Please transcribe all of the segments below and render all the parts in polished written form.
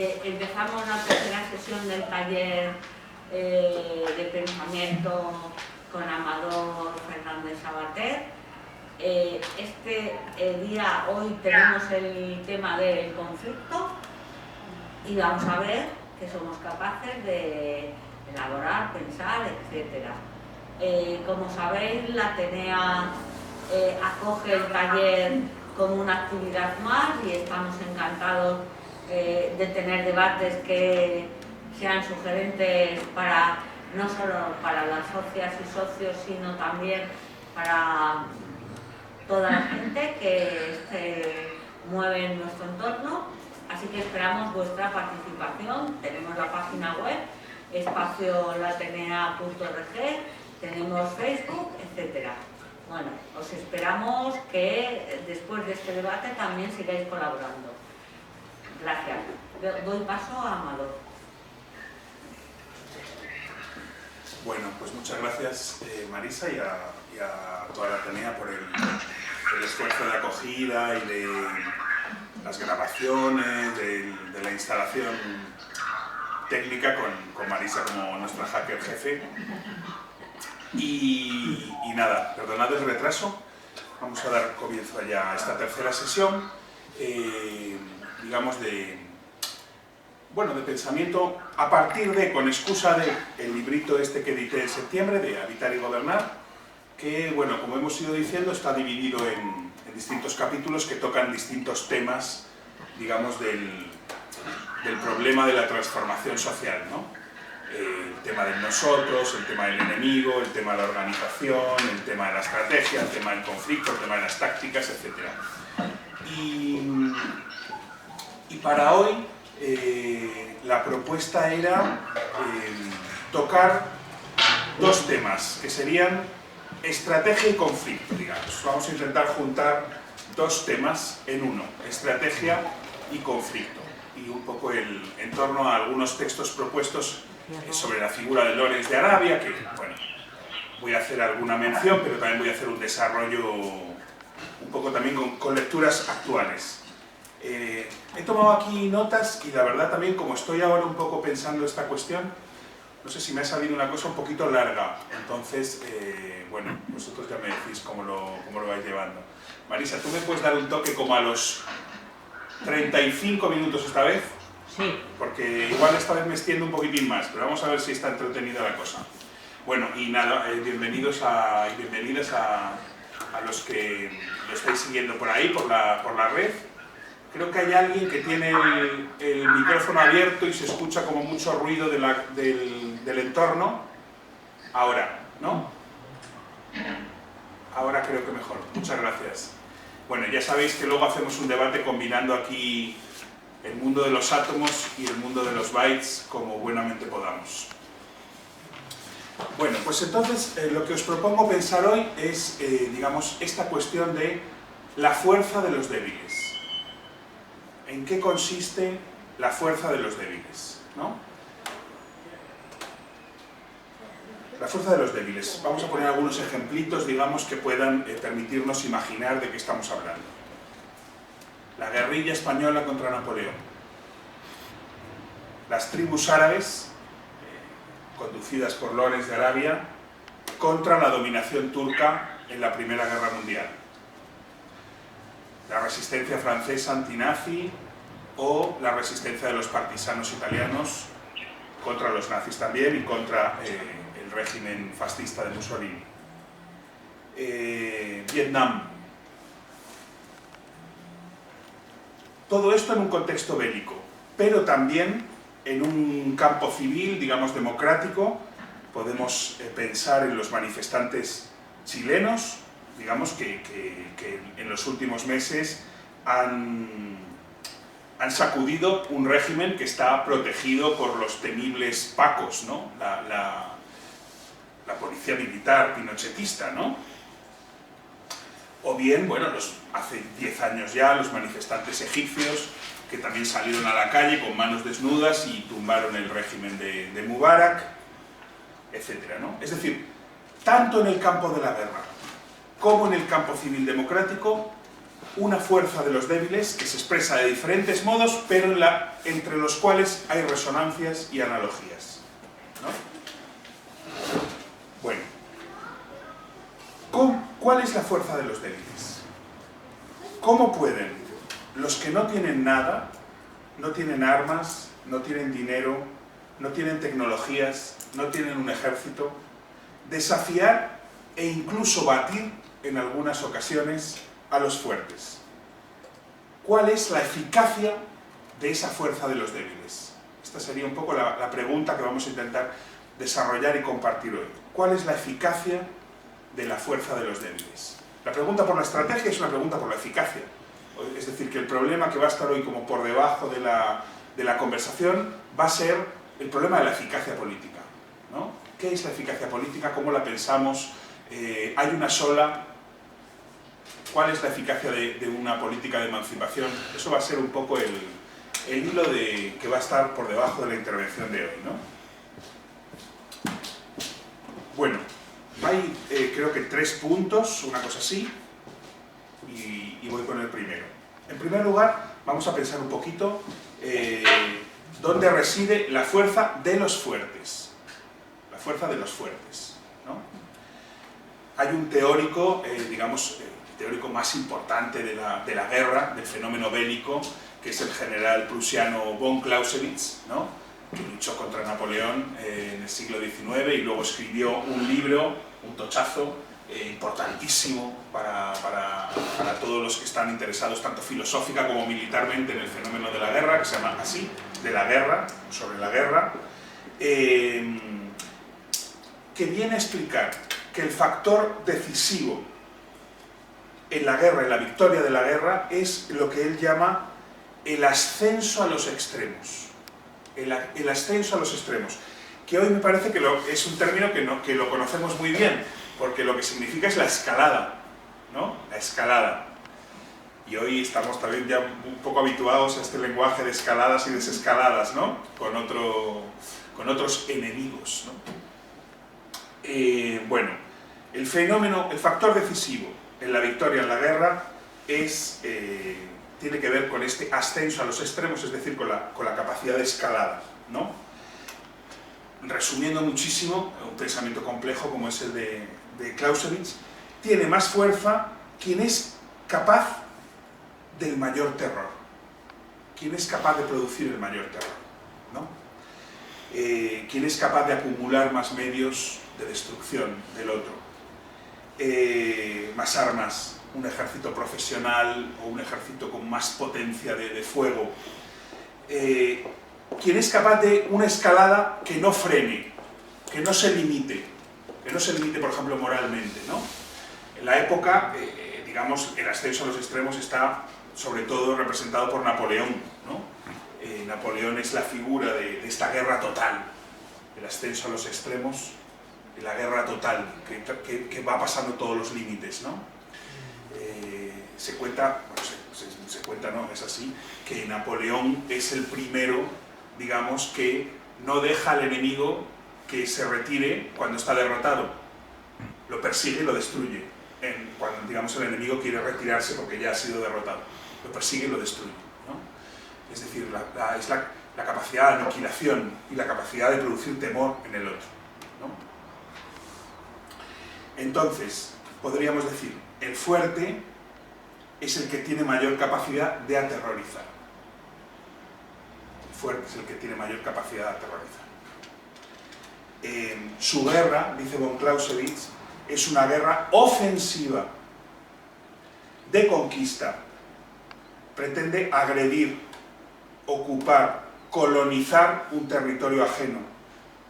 Empezamos la tercera sesión del taller de pensamiento con Amador Fernández Sabater. Hoy tenemos el tema del conflicto y vamos a ver que somos capaces de elaborar, pensar, etc. Como sabéis, la Atenea acoge el taller como una actividad más y estamos encantados de tener debates que sean sugerentes para no solo para las socias y socios, sino también para toda la gente que se mueve en nuestro entorno. Así que esperamos vuestra participación. Tenemos la página web espaciolatenea.org, tenemos Facebook, etc. Bueno, os esperamos que después de este debate también sigáis colaborando. Gracias. Doy paso a Amador. Bueno, pues muchas gracias Marisa y a toda la Atenea por el esfuerzo de acogida y de las grabaciones, de la instalación técnica con Marisa como nuestra hacker jefe. Y nada, perdonad el retraso, vamos a dar comienzo ya a esta tercera sesión. Digamos de pensamiento a partir de, con excusa de el librito este que edité en septiembre, de Habitar y Gobernar, que, bueno, como hemos ido diciendo, está dividido en distintos capítulos que tocan distintos temas, digamos, del problema de la transformación social, ¿no? El tema del nosotros, el tema del enemigo, el tema de la organización, el tema de la estrategia, el tema del conflicto, el tema de las tácticas, etc. Y para hoy la propuesta era tocar dos temas, que serían estrategia y conflicto, digamos. Vamos a intentar juntar dos temas en uno, estrategia y conflicto. Y un poco en torno a algunos textos propuestos sobre la figura de Lawrence de Arabia, que, bueno, voy a hacer alguna mención, pero también voy a hacer un desarrollo un poco también con lecturas actuales. He tomado aquí notas y la verdad también, como estoy ahora un poco pensando esta cuestión, no sé si me ha salido una cosa un poquito larga, entonces, bueno, vosotros ya me decís cómo lo vais llevando. Marisa, ¿tú me puedes dar un toque como a los 35 minutos esta vez? Sí. Porque igual esta vez me extiendo un poquitín más, pero vamos a ver si está entretenida la cosa. Bueno, y nada, bienvenidas a los que lo estáis siguiendo por ahí, por la red. Creo que hay alguien que tiene el micrófono abierto y se escucha como mucho ruido del entorno. Ahora, ¿no? Ahora creo que mejor. Muchas gracias. Bueno, ya sabéis que luego hacemos un debate combinando aquí el mundo de los átomos y el mundo de los bytes como buenamente podamos. Bueno, pues entonces lo que os propongo pensar hoy es, digamos, esta cuestión de la fuerza de los débiles. ¿En qué consiste la fuerza de los débiles? ¿No? La fuerza de los débiles. Vamos a poner algunos ejemplitos, digamos, que puedan permitirnos imaginar de qué estamos hablando. La guerrilla española contra Napoleón. Las tribus árabes, conducidas por Lawrence de Arabia, contra la dominación turca en la Primera Guerra Mundial. La resistencia francesa antinazi o la resistencia de los partisanos italianos contra los nazis también y contra el régimen fascista de Mussolini. Vietnam. Todo esto en un contexto bélico, pero también en un campo civil, digamos, democrático. Podemos pensar en los manifestantes chilenos, digamos, que en los últimos meses han sacudido un régimen que está protegido por los temibles pacos, ¿no? La policía militar pinochetista, ¿no? O bien, bueno, hace 10 años ya, los manifestantes egipcios, que también salieron a la calle con manos desnudas y tumbaron el régimen de Mubarak, etc., ¿no? Es decir, tanto en el campo de la guerra como en el campo civil democrático, una fuerza de los débiles que se expresa de diferentes modos, pero entre los cuales hay resonancias y analogías, ¿no? Bueno, ¿cuál es la fuerza de los débiles? ¿Cómo pueden los que no tienen nada, no tienen armas, no tienen dinero, no tienen tecnologías, no tienen un ejército, desafiar e incluso batir en algunas ocasiones a los fuertes? ¿Cuál es la eficacia de esa fuerza de los débiles? Esta sería un poco la pregunta que vamos a intentar desarrollar y compartir hoy. ¿Cuál es la eficacia de la fuerza de los débiles? La pregunta por la estrategia es una pregunta por la eficacia. Es decir, que el problema que va a estar hoy como por debajo de la conversación va a ser el problema de la eficacia política, ¿no? ¿Qué es la eficacia política? ¿Cómo la pensamos? ¿Hay una sola? ¿Cuál es la eficacia de una política de emancipación? Eso va a ser un poco el hilo que va a estar por debajo de la intervención de hoy, ¿no? Bueno, hay creo que 3 puntos, una cosa así, y voy con el primero. En primer lugar, vamos a pensar un poquito dónde reside la fuerza de los fuertes. La fuerza de los fuertes, ¿no? Hay un teórico, digamos, el teórico más importante de la guerra, del fenómeno bélico, que es el general prusiano von Clausewitz, ¿no? Que luchó contra Napoleón en el siglo XIX y luego escribió un libro, un tochazo, importantísimo para todos los que están interesados tanto filosófica como militarmente en el fenómeno de la guerra, que se llama así, de la guerra, sobre la guerra, que viene a explicar que el factor decisivo en la guerra, en la victoria de la guerra, es lo que él llama el ascenso a los extremos. El ascenso a los extremos, que hoy me parece que es un término que lo conocemos muy bien, porque lo que significa es la escalada, ¿no? La escalada. Y hoy estamos también ya un poco habituados a este lenguaje de escaladas y desescaladas, ¿no? Con otros enemigos, ¿no? Bueno, el factor decisivo en la victoria en la guerra tiene que ver con este ascenso a los extremos, es decir, con la capacidad de escalada, ¿no? Resumiendo muchísimo, un pensamiento complejo como es el de Clausewitz, tiene más fuerza quien es capaz del mayor terror, quien es capaz de producir el mayor terror, ¿no? Quien es capaz de acumular más medios de destrucción del otro, más armas, un ejército profesional o un ejército con más potencia de fuego, quien es capaz de una escalada que no frene, que no se limite, por ejemplo, moralmente, ¿no? En la época, digamos, el ascenso a los extremos está sobre todo representado por Napoleón, ¿no? Napoleón es la figura de esta guerra total, el ascenso a los extremos, la guerra total, que va pasando todos los límites, ¿no? Se cuenta, no, es así, que Napoleón es el primero, digamos, que no deja al enemigo que se retire cuando está derrotado. Lo persigue y lo destruye. Cuando, digamos, el enemigo quiere retirarse porque ya ha sido derrotado. Lo persigue y lo destruye, ¿no? Es decir, es la capacidad de aniquilación y la capacidad de producir temor en el otro, ¿no? Entonces, podríamos decir, el fuerte es el que tiene mayor capacidad de aterrorizar. El fuerte es el que tiene mayor capacidad de aterrorizar. Su guerra, dice von Clausewitz, es una guerra ofensiva, de conquista. Pretende agredir, ocupar, colonizar un territorio ajeno,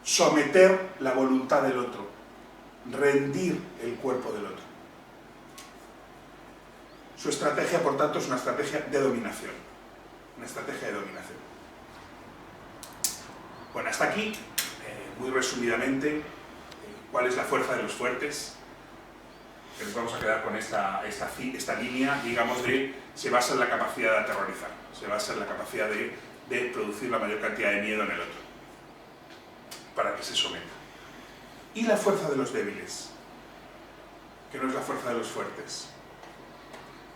someter la voluntad del otro, rendir el cuerpo del otro. Su estrategia, por tanto, es una estrategia de dominación. Una estrategia de dominación. Bueno, hasta aquí, muy resumidamente, ¿cuál es la fuerza de los fuertes? Que nos vamos a quedar con esta línea, digamos, se basa en la capacidad de aterrorizar, se basa en la capacidad de producir la mayor cantidad de miedo en el otro, para que se someta. ¿Y la fuerza de los débiles? Que no es la fuerza de los fuertes.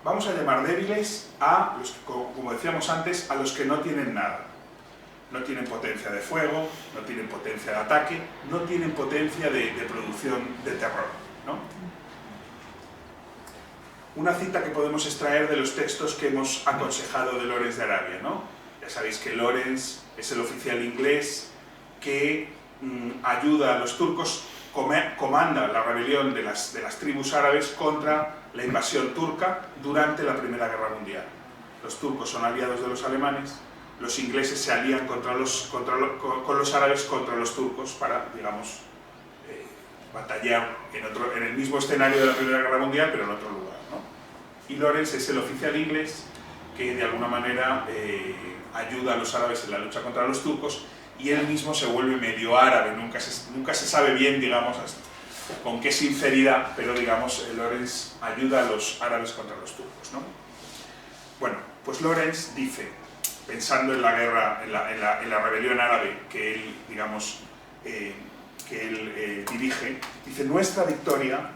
vamos a llamar débiles a los que, como decíamos antes, a los que no tienen nada. No tienen potencia de fuego, no tienen potencia de ataque, no tienen potencia de producción de terror, ¿no? Una cita que podemos extraer de los textos que hemos aconsejado de Lawrence de Arabia, ¿no? Ya sabéis que Lawrence es el oficial inglés que ayuda a los turcos, comanda la rebelión de las tribus árabes contra la invasión turca durante la Primera Guerra Mundial. Los turcos son aliados de los alemanes, los ingleses se alían con los árabes contra los turcos para, digamos, batallar en el mismo escenario de la Primera Guerra Mundial, pero en otro lugar, ¿no? Y Lawrence es el oficial inglés que de alguna manera ayuda a los árabes en la lucha contra los turcos, y él mismo se vuelve medio árabe, nunca se sabe bien, digamos, con qué sinceridad, pero digamos, Lawrence ayuda a los árabes contra los turcos, ¿no? Bueno, pues Lawrence dice, pensando en la guerra, en la rebelión árabe que él, digamos, dirige, dice: nuestra victoria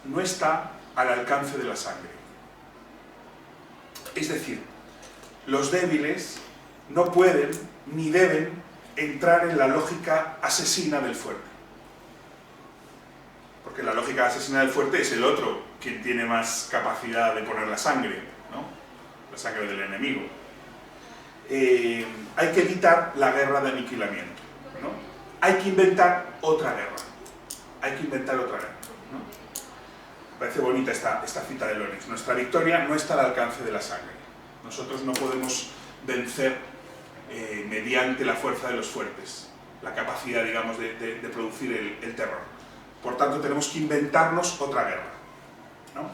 no está al alcance de la sangre. Es decir, los débiles no pueden ni deben entrar en la lógica asesina del fuerte. Porque la lógica asesina del fuerte es el otro quien tiene más capacidad de poner la sangre, ¿no? La sangre del enemigo. Hay que evitar la guerra de aniquilamiento, ¿no? Hay que inventar otra guerra. Hay que inventar otra guerra, ¿no? Parece bonita esta cita de Lawrence. Nuestra victoria no está al alcance de la sangre. Nosotros no podemos vencer mediante la fuerza de los fuertes, la capacidad, digamos, de producir el terror. Por tanto, tenemos que inventarnos otra guerra, ¿no?